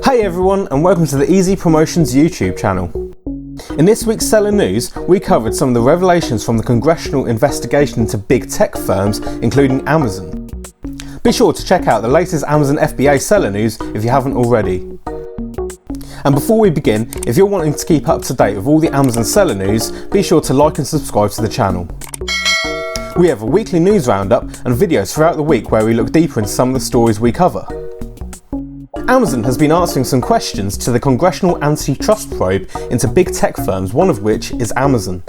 Hey everyone, and welcome to the Easy Promotions YouTube channel. In this week's seller news, we covered some of the revelations from the congressional investigation into big tech firms, including Amazon. Be sure to check out the latest Amazon FBA seller news if you haven't already. And before we begin, if you're wanting to keep up to date with all the Amazon seller news, be sure to like and subscribe to the channel. We have a weekly news roundup and videos throughout the week where we look deeper into some of the stories we cover. Amazon has been answering some questions to the congressional antitrust probe into big tech firms, one of which is Amazon.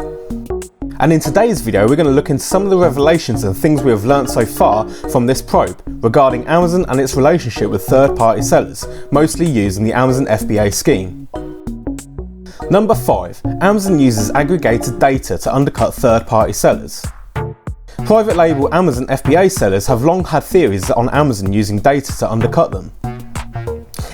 And in today's video, we're going to look into some of the revelations and things we have learnt so far from this probe regarding Amazon and its relationship with third-party sellers, mostly using the Amazon FBA scheme. Number 5. Amazon uses aggregated data to undercut third-party sellers. Private label Amazon FBA sellers have long had theories on Amazon using data to undercut them.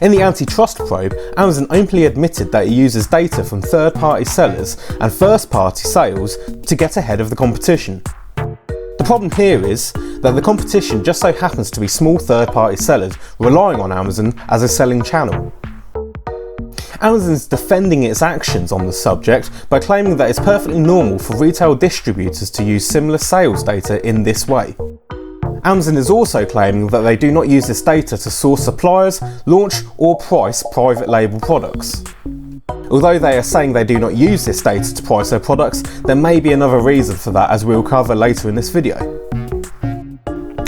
In the antitrust probe, Amazon openly admitted that it uses data from third-party sellers and first-party sales to get ahead of the competition. The problem here is that the competition just so happens to be small third-party sellers relying on Amazon as a selling channel. Amazon is defending its actions on the subject by claiming that it's perfectly normal for retail distributors to use similar sales data in this way. Amazon is also claiming that they do not use this data to source suppliers, launch or price private label products. Although they are saying they do not use this data to price their products, there may be another reason for that, as we will cover later in this video.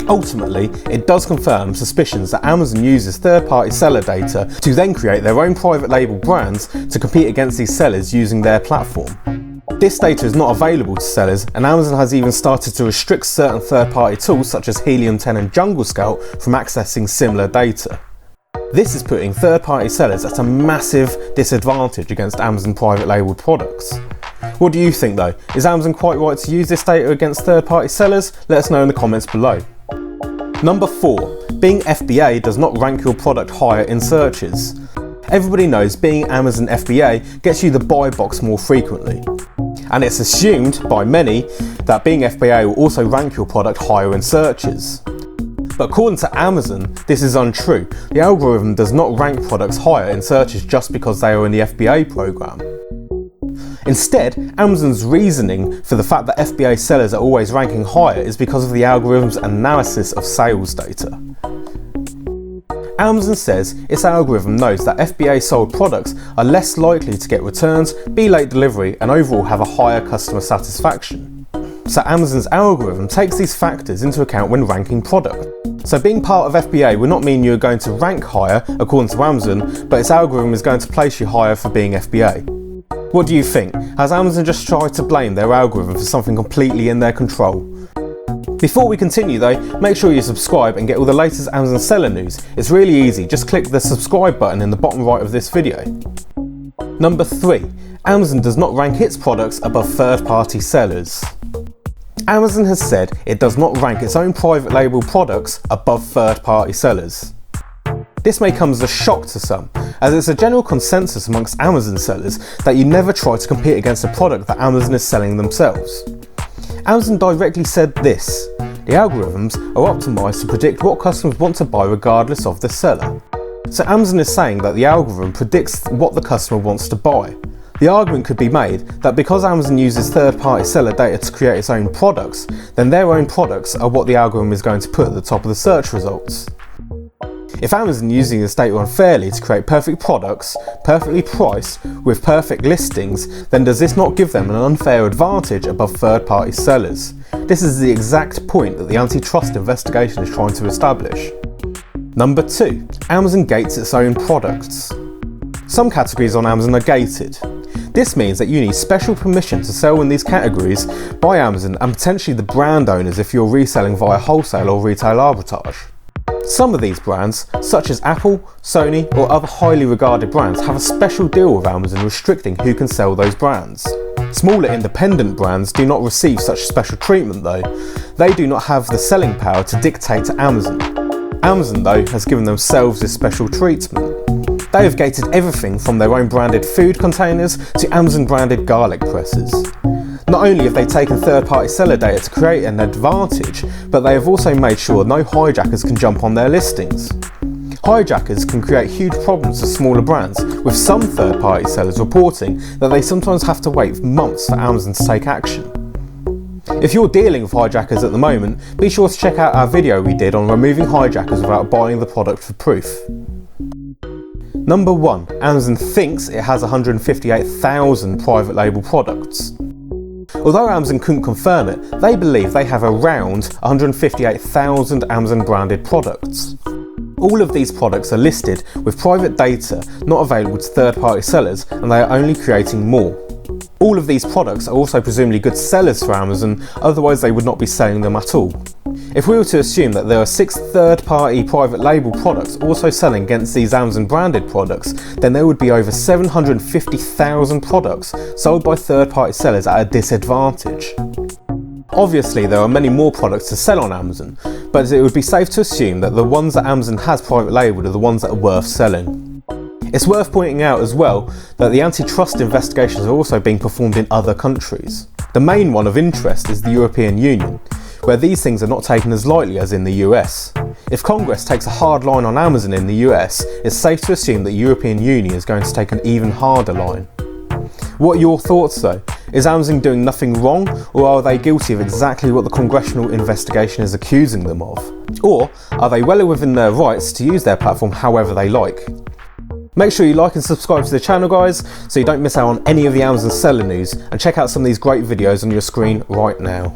Ultimately, it does confirm suspicions that Amazon uses third-party seller data to then create their own private label brands to compete against these sellers using their platform. This data is not available to sellers, and Amazon has even started to restrict certain third-party tools such as Helium 10 and Jungle Scout from accessing similar data. This is putting third-party sellers at a massive disadvantage against Amazon private label products. What do you think though? Is Amazon quite right to use this data against third-party sellers? Let us know in the comments below. Number 4. Being FBA does not rank your product higher in searches. Everybody knows being Amazon FBA gets you the buy box more frequently. And it's assumed by many that being FBA will also rank your product higher in searches. But according to Amazon, this is untrue. The algorithm does not rank products higher in searches just because they are in the FBA program. Instead, Amazon's reasoning for the fact that FBA sellers are always ranking higher is because of the algorithm's analysis of sales data. Amazon says its algorithm knows that FBA sold products are less likely to get returns, be late delivery, and overall have a higher customer satisfaction. So Amazon's algorithm takes these factors into account when ranking product. So being part of FBA will not mean you're going to rank higher according to Amazon, but its algorithm is going to place you higher for being FBA. What do you think? Has Amazon just tried to blame their algorithm for something completely in their control? Before we continue though, make sure you subscribe and get all the latest Amazon seller news. It's really easy, just click the subscribe button in the bottom right of this video. Number 3. Amazon does not rank its products above third-party sellers. Amazon has said it does not rank its own private label products above third-party sellers. This may come as a shock to some, as it's a general consensus amongst Amazon sellers that you never try to compete against a product that Amazon is selling themselves. Amazon directly said this: the algorithms are optimised to predict what customers want to buy regardless of the seller. So Amazon is saying that the algorithm predicts what the customer wants to buy. The argument could be made that because Amazon uses third-party seller data to create its own products, then their own products are what the algorithm is going to put at the top of the search results. If Amazon using this data unfairly to create perfect products, perfectly priced, with perfect listings, then does this not give them an unfair advantage above third-party sellers? This is the exact point that the antitrust investigation is trying to establish. Number 2. Amazon gates its own products. Some categories on Amazon are gated. This means that you need special permission to sell in these categories by Amazon and potentially the brand owners if you're reselling via wholesale or retail arbitrage. Some of these brands, such as Apple, Sony or other highly regarded brands, have a special deal with Amazon restricting who can sell those brands. Smaller independent brands do not receive such special treatment though. They do not have the selling power to dictate to Amazon. Amazon though has given themselves this special treatment. They have gated everything from their own branded food containers to Amazon branded garlic presses. Not only have they taken third-party seller data to create an advantage, but they have also made sure no hijackers can jump on their listings. Hijackers can create huge problems for smaller brands, with some third-party sellers reporting that they sometimes have to wait months for Amazon to take action. If you're dealing with hijackers at the moment, be sure to check out our video we did on removing hijackers without buying the product for proof. Number 1. Amazon thinks it has 158,000 private label products. Although Amazon couldn't confirm it, they believe they have around 158,000 Amazon branded products. All of these products are listed with private data not available to third-party sellers, and they are only creating more. All of these products are also presumably good sellers for Amazon, otherwise they would not be selling them at all. If we were to assume that there are 6 third-party private label products also selling against these Amazon branded products, then there would be over 750,000 products sold by third-party sellers at a disadvantage. Obviously there are many more products to sell on Amazon, but it would be safe to assume that the ones that Amazon has private labelled are the ones that are worth selling. It's worth pointing out as well that the antitrust investigations are also being performed in other countries. The main one of interest is the European Union, where these things are not taken as lightly as in the US. If Congress takes a hard line on Amazon in the US, it's safe to assume that the European Union is going to take an even harder line. What are your thoughts though? Is Amazon doing nothing wrong, or are they guilty of exactly what the congressional investigation is accusing them of? Or are they well within their rights to use their platform however they like? Make sure you like and subscribe to the channel guys, so you don't miss out on any of the Amazon seller news, and check out some of these great videos on your screen right now.